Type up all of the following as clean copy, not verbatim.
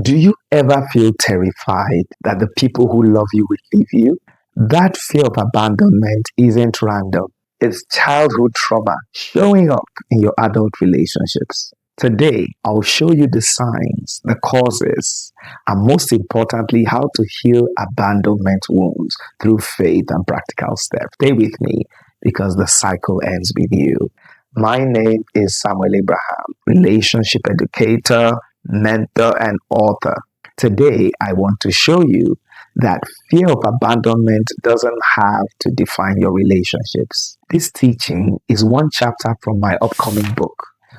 Do you ever feel terrified that the people who love you will leave you? That fear of abandonment isn't random. It's childhood trauma showing up in your adult relationships. Today, I'll show you the signs, the causes, and most importantly, how to heal abandonment wounds through faith and practical steps. Stay with me because the cycle ends with you. My name is Samuel Abraham, relationship educator, mentor, and author. Today, I want to show you that fear of abandonment doesn't have to define your relationships. This teaching is one chapter from my upcoming book,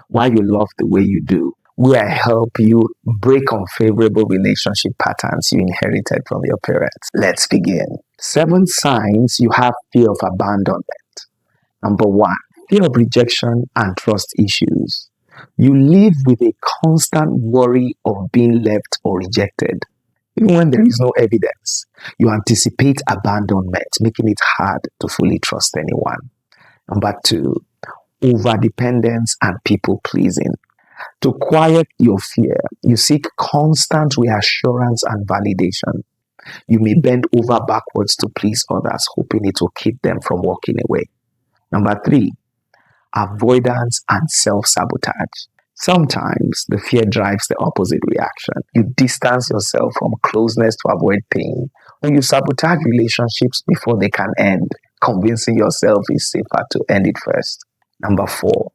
Why You Love the Way You Do, where I help you break unfavorable relationship patterns you inherited from your parents. Let's begin. 7 signs you have fear of abandonment. Number 1, fear of rejection and trust issues. You live with a constant worry of being left or rejected. Even when there is no evidence, you anticipate abandonment, making it hard to fully trust anyone. Number 2, overdependence and people pleasing. To quiet your fear, you seek constant reassurance and validation. You may bend over backwards to please others, hoping it will keep them from walking away. Number 3, avoidance and self-sabotage. Sometimes the fear drives the opposite reaction. You distance yourself from closeness to avoid pain, or you sabotage relationships before they can end, convincing yourself it's safer to end it first. Number 4,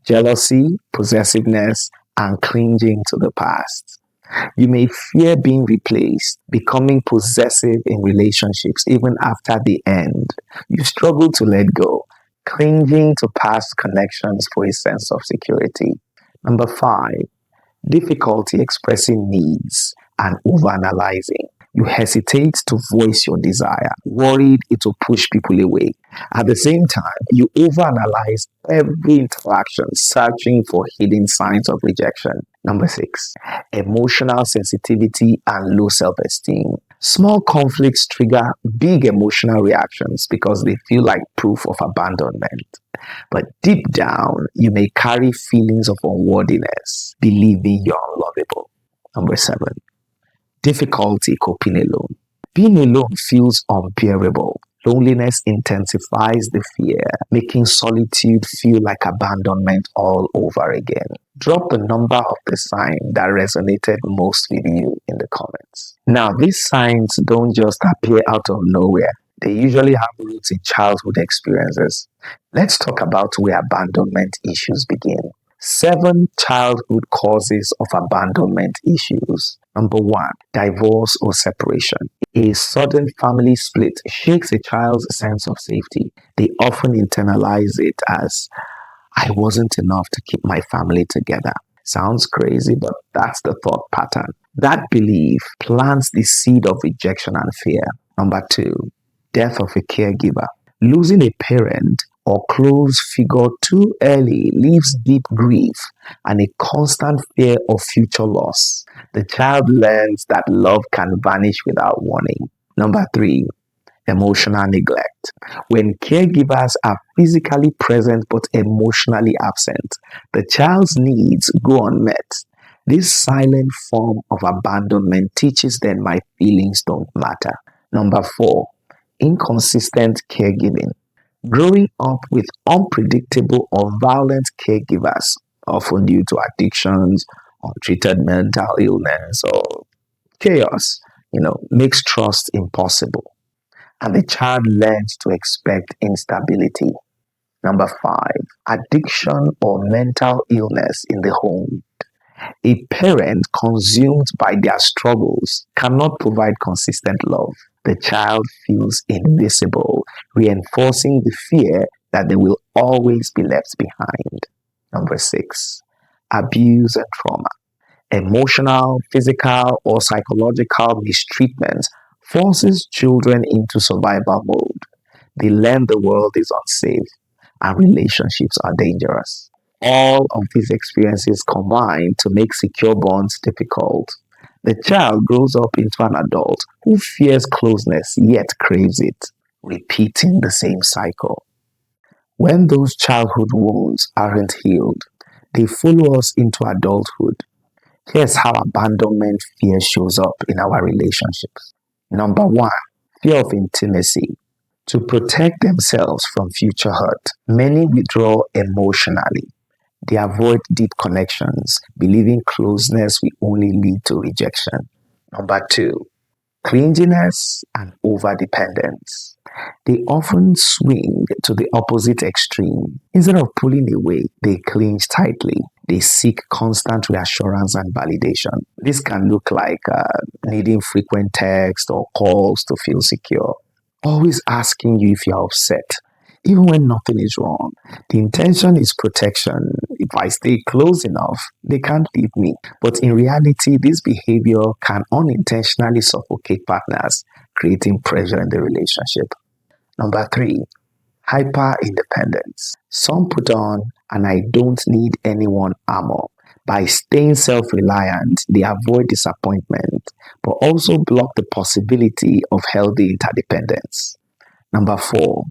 jealousy, possessiveness, and clinging to the past. You may fear being replaced, becoming possessive in relationships even after the end. You struggle to let go, clinging to past connections for a sense of security. Number 5, difficulty expressing needs and overanalyzing. You hesitate to voice your desire, worried it will push people away. At the same time, you overanalyze every interaction, searching for hidden signs of rejection. Number 6, emotional sensitivity and low self-esteem. Small conflicts trigger big emotional reactions because they feel like proof of abandonment. But deep down, you may carry feelings of unworthiness, believing you're unlovable. Number 7, difficulty coping alone. Being alone feels unbearable. Loneliness intensifies the fear, making solitude feel like abandonment all over again. Drop the number of the sign that resonated most with you in the comments. Now, these signs don't just appear out of nowhere. They usually have roots in childhood experiences. Let's talk about where abandonment issues begin. 7 childhood causes of abandonment issues. Number 1, divorce or separation. A sudden family split shakes a child's sense of safety. They often internalize it as, I wasn't enough to keep my family together. Sounds crazy, but that's the thought pattern. That belief plants the seed of rejection and fear. Number 2, death of a caregiver. Losing a parent or close figure too early leaves deep grief and a constant fear of future loss. The child learns that love can vanish without warning. Number 3, emotional neglect. When caregivers are physically present but emotionally absent, the child's needs go unmet. This silent form of abandonment teaches them my feelings don't matter. Number 4, inconsistent caregiving. Growing up with unpredictable or violent caregivers, often due to addictions, untreated mental illness, or chaos, makes trust impossible. And the child learns to expect instability. Number 5, addiction or mental illness in the home. A parent consumed by their struggles cannot provide consistent love. The child feels invisible, reinforcing the fear that they will always be left behind. Number 6, abuse and trauma. Emotional, physical, or psychological mistreatment forces children into survival mode. They learn the world is unsafe and relationships are dangerous. All of these experiences combine to make secure bonds difficult. The child grows up into an adult who fears closeness yet craves it, repeating the same cycle. When those childhood wounds aren't healed, they follow us into adulthood. Here's how abandonment fear shows up in our relationships. Number one, fear of intimacy. To protect themselves from future hurt, many withdraw emotionally. They avoid deep connections, believing closeness will only lead to rejection. Number two, clinginess and overdependence. They often swing to the opposite extreme. Instead of pulling away, they cling tightly. They seek constant reassurance and validation. This can look like needing frequent texts or calls to feel secure, always asking you if you're upset, even when nothing is wrong. The intention is protection. If I stay close enough, they can't leave me. But in reality, this behavior can unintentionally suffocate partners, creating pressure in the relationship. Number three, hyper independence. Some put on an I don't need anyone armor. By staying self reliant, they avoid disappointment, but also block the possibility of healthy interdependence. Number four,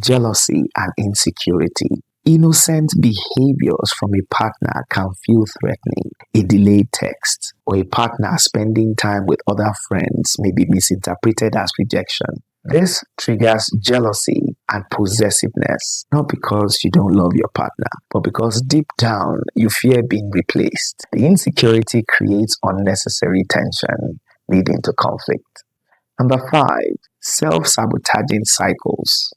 jealousy and insecurity. Innocent behaviors from a partner can feel threatening. A delayed text or a partner spending time with other friends may be misinterpreted as rejection. This triggers jealousy and possessiveness, not because you don't love your partner, but because deep down you fear being replaced. The insecurity creates unnecessary tension, leading to conflict. Number five, self-sabotaging cycles.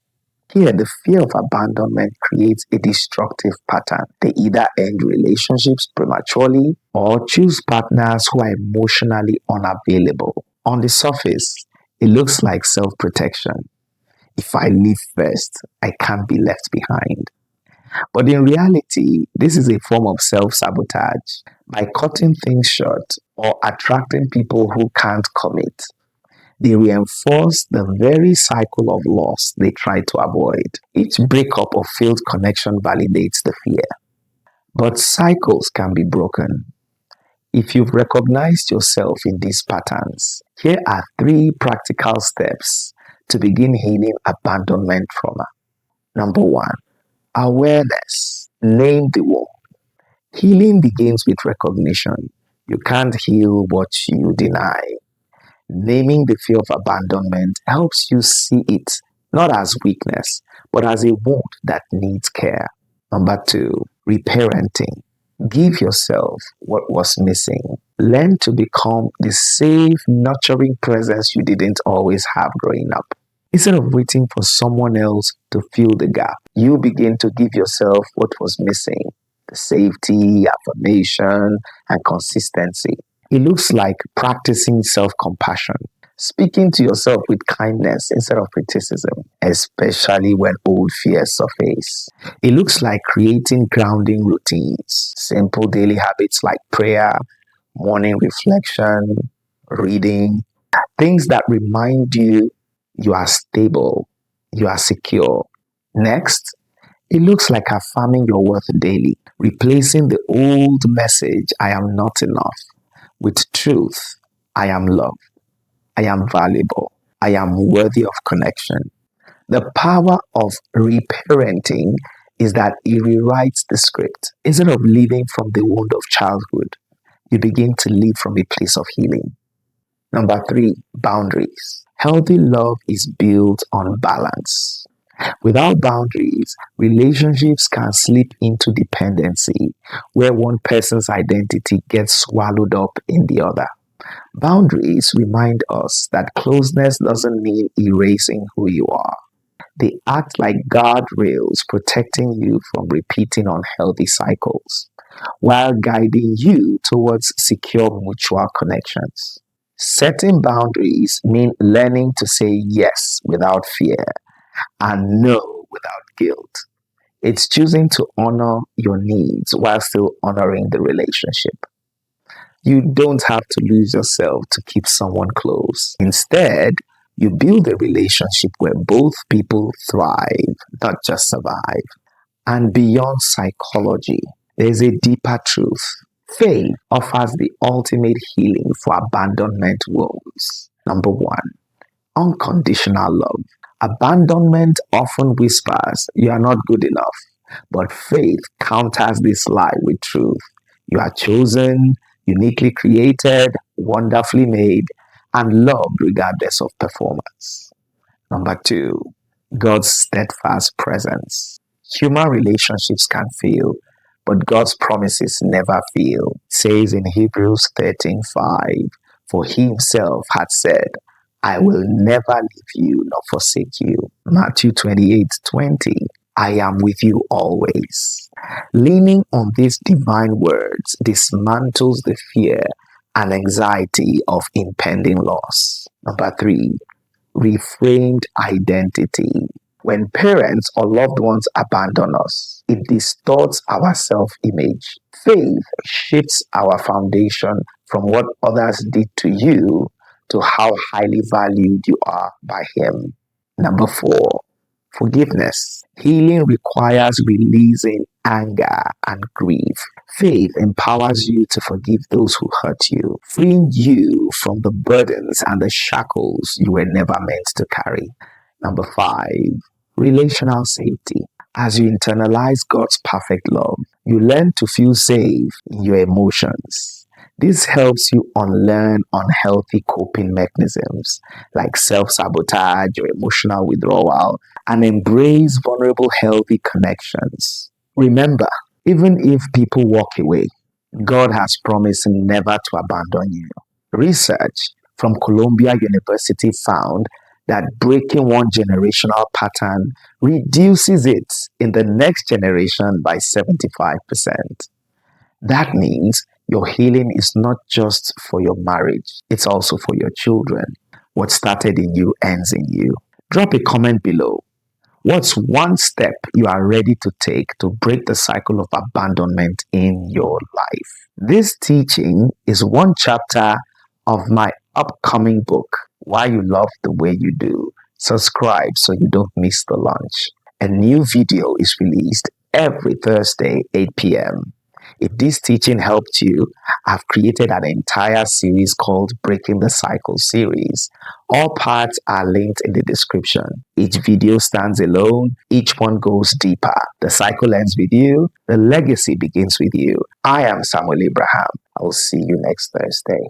Here, the fear of abandonment creates a destructive pattern. They either end relationships prematurely or choose partners who are emotionally unavailable. On the surface, it looks like self-protection. If I leave first, I can't be left behind. But in reality, this is a form of self-sabotage. By cutting things short or attracting people who can't commit, they reinforce the very cycle of loss they try to avoid. Each breakup or failed connection validates the fear. But cycles can be broken. If you've recognized yourself in these patterns, here are three practical steps to begin healing abandonment trauma. Number one, awareness. Name the wound. Healing begins with recognition. You can't heal what you deny. Naming the fear of abandonment helps you see it not as weakness, but as a wound that needs care. Number two, reparenting. Give yourself what was missing. Learn to become the safe, nurturing presence you didn't always have growing up. Instead of waiting for someone else to fill the gap, you begin to give yourself what was missing: the safety, affirmation, and consistency. It looks like practicing self-compassion, speaking to yourself with kindness instead of criticism, especially when old fears surface. It looks like creating grounding routines, simple daily habits like prayer, morning reflection, reading, things that remind you you are stable, you are secure. Next, it looks like affirming your worth daily, replacing the old message, I am not enough, with truth, I am loved, I am valuable, I am worthy of connection. The power of reparenting is that it rewrites the script. Instead of living from the wound of childhood, you begin to live from a place of healing. Number three, boundaries. Healthy love is built on balance. Without boundaries, relationships can slip into dependency, where one person's identity gets swallowed up in the other. Boundaries remind us that closeness doesn't mean erasing who you are. They act like guardrails protecting you from repeating unhealthy cycles, while guiding you towards secure mutual connections. Setting boundaries mean learning to say yes without fear and no without guilt. It's choosing to honor your needs while still honoring the relationship. You don't have to lose yourself to keep someone close. Instead, you build a relationship where both people thrive, not just survive. And beyond psychology, there's a deeper truth. Faith offers the ultimate healing for abandonment wounds. Number one, unconditional love. Abandonment often whispers, you are not good enough. But faith counters this lie with truth. You are chosen, uniquely created, wonderfully made, and loved regardless of performance. Number two, God's steadfast presence. Human relationships can fail, but God's promises never fail. It says in Hebrews 13:5, for he himself had said, I will never leave you nor forsake you. Matthew 28:20, I am with you always. Leaning on these divine words dismantles the fear and anxiety of impending loss. Number three, reframed identity. When parents or loved ones abandon us, it distorts our self image. Faith shifts our foundation from what others did to you to how highly valued you are by Him. Number four, forgiveness. Healing requires releasing anger and grief. Faith empowers you to forgive those who hurt you, freeing you from the burdens and the shackles you were never meant to carry. Number five, relational safety. As you internalize God's perfect love, you learn to feel safe in your emotions. This helps you unlearn unhealthy coping mechanisms like self-sabotage or emotional withdrawal and embrace vulnerable, healthy connections. Remember, even if people walk away, God has promised never to abandon you. Research from Columbia University found that breaking one generational pattern reduces it in the next generation by 75%. That means your healing is not just for your marriage, it's also for your children. What started in you ends in you. Drop a comment below. What's one step you are ready to take to break the cycle of abandonment in your life? This teaching is one chapter of my upcoming book, Why You Love the Way You Do. Subscribe so you don't miss the launch. A new video is released every Thursday, 8 p.m. If this teaching helped you, I've created an entire series called Breaking the Cycle series. All parts are linked in the description. Each video stands alone, each one goes deeper. The cycle ends with you, the legacy begins with you. I am Samuel Abraham. I will see you next Thursday.